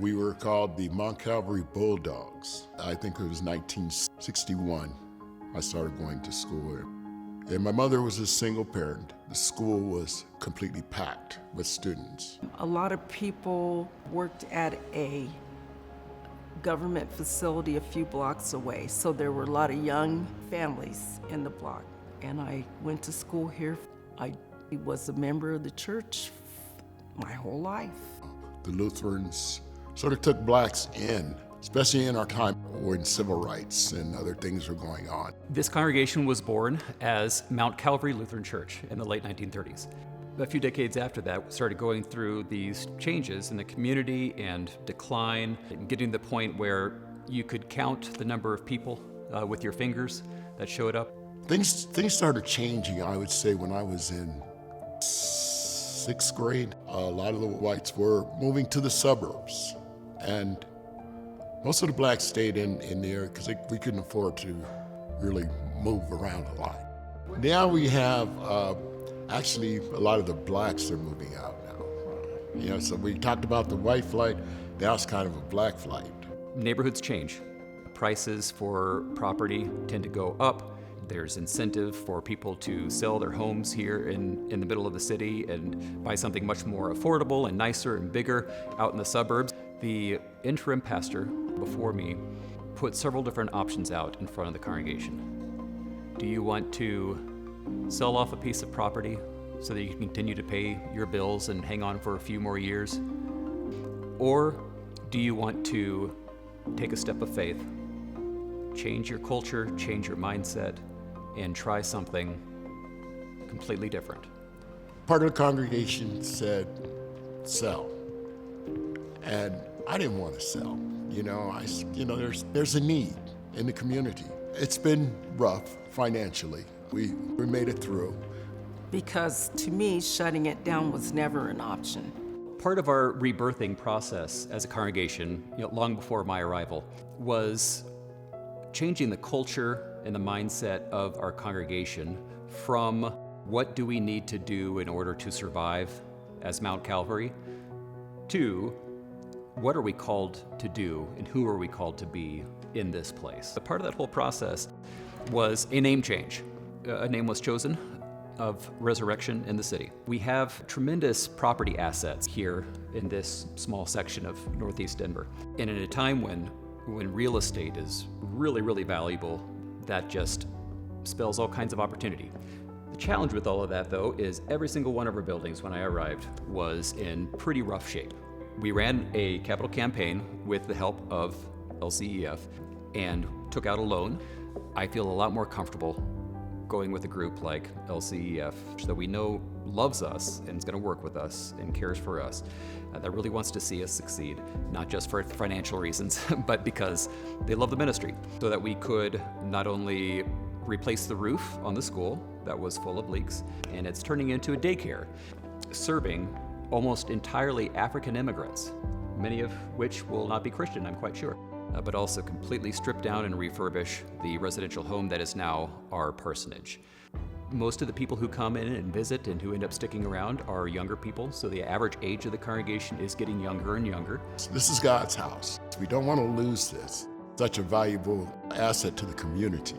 We were called the Mount Calvary Bulldogs. I think it was 1961. I started going to school. And my mother was a single parent. The school was completely packed with students. A lot of people worked at a government facility a few blocks away, so there were a lot of young families in the block. And I went to school here. I was a member of the church my whole life. The Lutherans sort of took blacks in, especially in our time when civil rights and other things were going on. This congregation was born as Mount Calvary Lutheran Church in the late 1930s. A few decades after that, we started going through these changes in the community and decline, and getting to the point where you could count the number of people with your fingers that showed up. Things started changing, I would say, when I was in 6th grade. A lot of the whites were moving to the suburbs, and most of the blacks stayed in there because we couldn't afford to really move around a lot. Now we have actually a lot of the blacks are moving out now. So we talked about the white flight, now it's kind of a black flight. Neighborhoods change. Prices for property tend to go up. There's incentive for people to sell their homes here in the middle of the city and buy something much more affordable and nicer and bigger out in the suburbs. The interim pastor before me put several different options out in front of the congregation. Do you want to sell off a piece of property so that you can continue to pay your bills and hang on for a few more years? Or do you want to take a step of faith, change your culture, change your mindset, and try something completely different? Part of the congregation said, sell. And I didn't want to sell. There's a need in the community. It's been rough financially. We made it through. Because to me, shutting it down was never an option. Part of our rebirthing process as a congregation, long before my arrival, was changing the culture and the mindset of our congregation from what do we need to do in order to survive as Mount Calvary to what are we called to do and who are we called to be in this place. A part of that whole process was a name change. A name was chosen of Resurrection in the city. We have tremendous property assets here in this small section of Northeast Denver. And in a time when real estate is really, really valuable, that just spells all kinds of opportunity. The challenge with all of that, though, is every single one of our buildings when I arrived was in pretty rough shape. We ran a capital campaign with the help of LCEF and took out a loan. I feel a lot more comfortable going with a group like LCEF that we know loves us and is going to work with us and cares for us, that really wants to see us succeed, not just for financial reasons, but because they love the ministry, so that we could not only replace the roof on the school that was full of leaks, and it's turning into a daycare, serving almost entirely African immigrants, many of which will not be Christian, I'm quite sure, but also completely strip down and refurbish the residential home that is now our parsonage. Most of the people who come in and visit and who end up sticking around are younger people, so the average age of the congregation is getting younger and younger. This is God's house. We don't want to lose this. Such a valuable asset to the community.